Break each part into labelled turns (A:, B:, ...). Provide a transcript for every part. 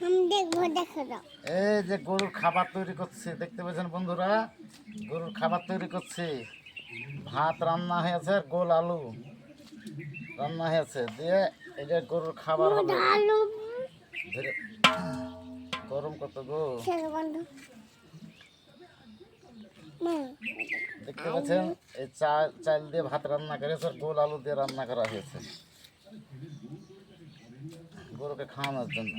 A: এই যে গরুর খাবার তৈরি করছে, দেখতে পাচ্ছেন বন্ধুরা, গরুর খাবার তৈরি করছে। ভাত রান্না হয়েছে, গোল আলু রান্না হয়েছে, দিয়ে এটা গরুর খাবার হবে। গরম কত গো, দেখতে পাচ্ছেন এই চাল দিয়ে ভাত রান্না করেছে, গোল আলু দিয়ে রান্না করা হয়েছে গরুকে খাওয়ানোর জন্য।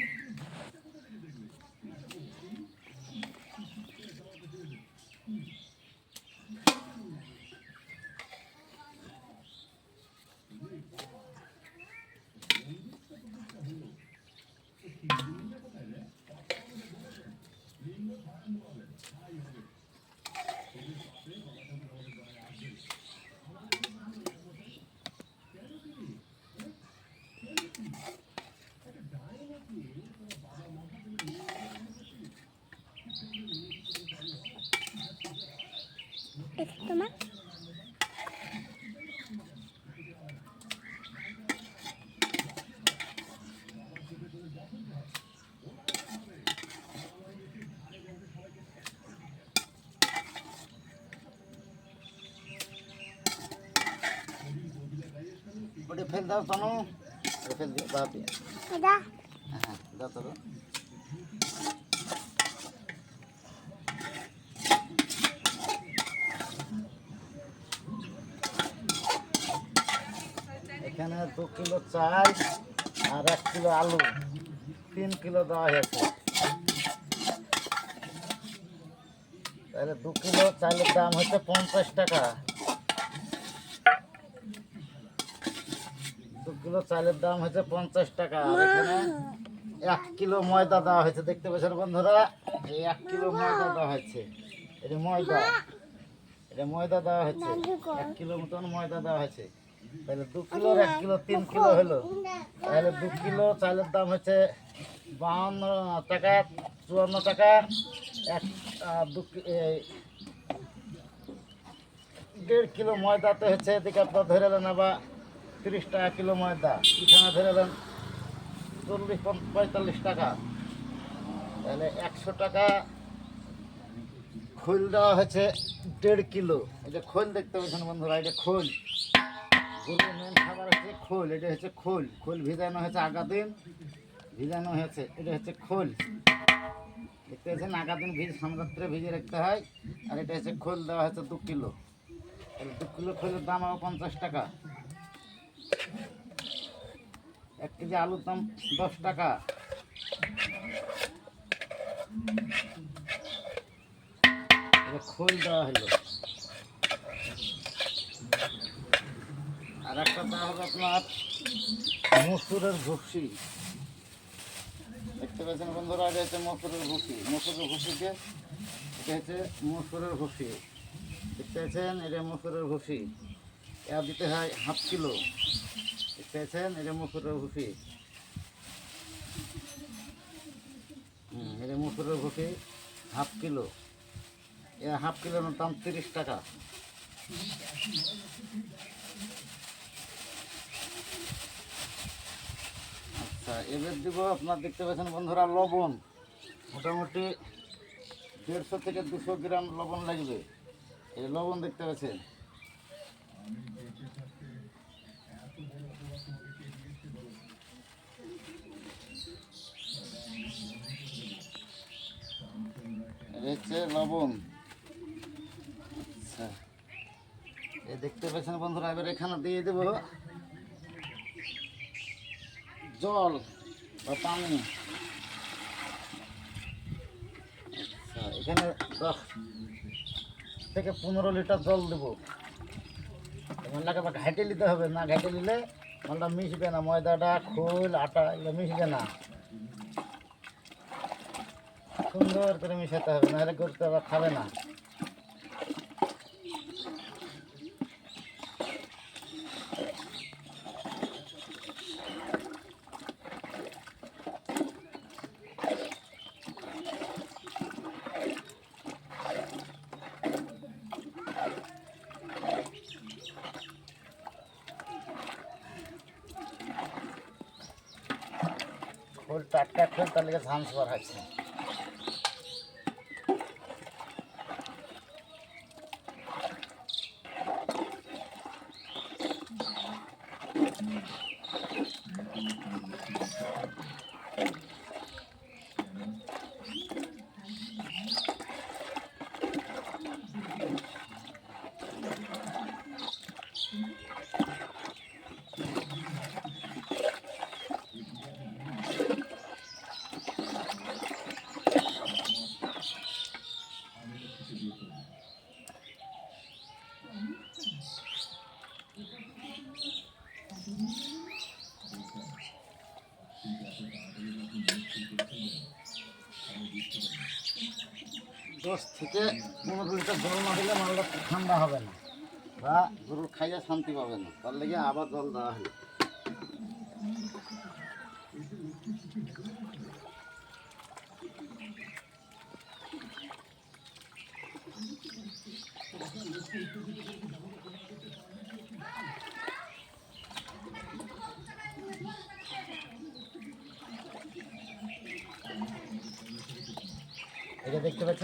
A: ওটা ফেল দাও তনু, ফেল দিও বাদ দিয়ে। হ্যাঁ দাও তো। এখানে 2 কিলো চাল আর 1 কিলো আলু, 3 কিলো দেওয়া হয়েছে। তাহলে 2 কিলো চালের দাম হচ্ছে 50 টাকা। 2 কিলো চালের দাম হচ্ছে 50 টাকা। আর এখানে 1 কিলো ময়দা দেওয়া হয়েছে, দেখতে পাচ্ছেন বন্ধুরা, এই 1 কিলো ময়দা দেওয়া হয়েছে। এটা ময়দা, এটা ময়দা দেওয়া হয়েছে, 1 কিলো মতন ময়দা দেওয়া হয়েছে। তাহলে 2 কিলো 1 কিলো 3 কিলো হলো। তাহলে 2 কিলো চালের দাম হচ্ছে 52 টাকা, 54 টাকা। 1.5 কিলো ময়দাতে হচ্ছে এদিকে আপনার ধরে নেন আবার 30 টাকা কিলো ময়দা, এখানে ধরে নেন 40-45 টাকা। তাহলে 100 টাকা খোল দেওয়া হয়েছে 1.5 কিলো। এই যে খোল দেখতে পাচ্ছেন বন্ধুরা, এটা খোল, গরুর মেন খাবার হচ্ছে খোল। এটা হচ্ছে খোল, খোল ভিজানো হয়েছে আগা দিন, ভিজানো হয়েছে। এটা হচ্ছে খোল, দেখতে পাচ্ছেন আগা দিন সামরাত্রে ভিজে রাখতে হয়। আর এটা হচ্ছে খোল দেওয়া হয়েছে 2 কিলো। তাহলে 2 কিলো খোলের দাম আবার 50 টাকা। 1 কেজি আলুর দাম 10 টাকা। খোল দেওয়া হলো। আর একটা দেওয়া হবে আপনার মসুরের ভুসি, দেখতে পাচ্ছেন বন্ধুরা, এটা হচ্ছে মসুরের ভুসি। মসুরের ভুসিতে এটা হচ্ছে মসুরের ভুসি, দেখতে পাচ্ছেন, এটা মসুরের ভুসি। এটা দিতে হয় 1/2 কিলো, দেখতে পাচ্ছেন, এটা মসুরের ভুসি। এটা মসুরের ভুসি 1/2 কিলো। এ 1/2 কিলোর দাম 30 টাকা। আচ্ছা, এবার দিব আপনার, দেখতে পাচ্ছেন বন্ধুরা, লবণ। মোটামুটি 150 থেকে 200 গ্রাম লবণ লাগবে। এই লবণ দেখতে পাচ্ছেন, হচ্ছে লবণ। আচ্ছা, এই দেখতে পাচ্ছেন বন্ধুরা, এবার এখানে দিয়ে দেব জল বা পানি। আচ্ছা, এখানে 10 থেকে 15 লিটার জল দেবো। মালটাকে আবার ঘাইটে নিতে হবে, না ঘাইটে নিলে মালটা মিশবে না, ময়দাটা খোল আটা এগুলো মিশবে না। সুন্দর করে মিশাতে হবে, নাহলে করতে আবার খাবে না। ফুল টাটকা ফুল, তার লেগে ঝাঁস বার হচ্ছে। দশ থেকে 15 লিটার জল না দিলে মালটা ঠান্ডা হবে না, বা গরু খাইয়া শান্তি পাবে না, তার লেগে আবার জল দেওয়া হলো। এটা দেখতে পাচ্ছ?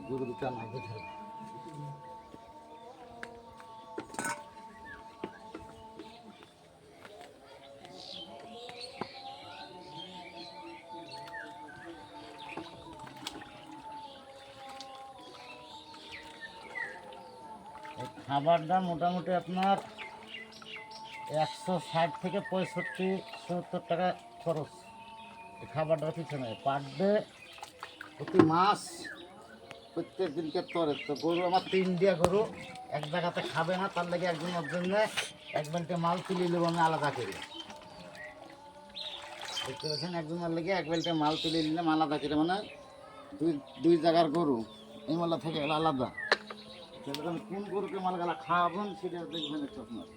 A: গরু দুটো না বুঝে খাবারটা মোটামুটি আপনার 160 থেকে 65-70 টাকা খরচ এই খাবারটার পিছনে পার ডে, প্রতি মাস, প্রত্যেক দিনকে তরে। তো গরু আমার 3 গরু এক জায়গাতে খাবে না, তার লেগে একজনের জন্য এক বেল্টে মাল তুলে নেবো আমি আলাদা করে। দেখতে পাচ্ছেন, একজনের লেগে এক বেল্টে মাল তুলে নিলাম আলাদা করে, মানে দুই জায়গার গরু এই মালটা থেকে গেল আলাদা। সেরকম কোন গরুকে মালগালা খাওয়াবেন সেটা দেখবেন একটু আপনার।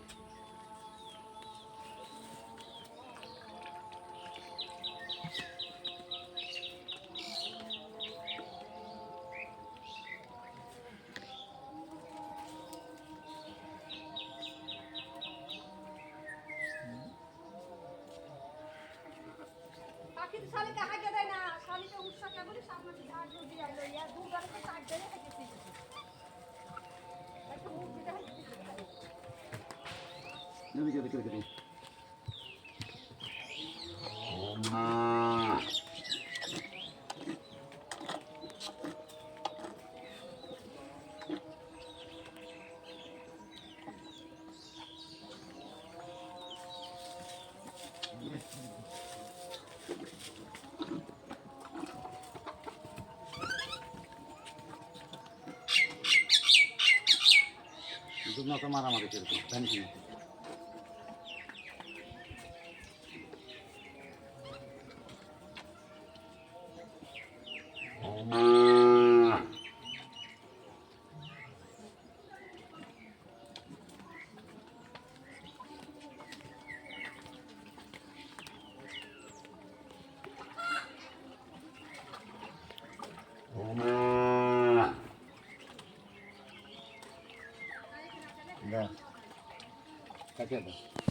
A: দুটো মারামারি করবে জানি কি da, tá quieto.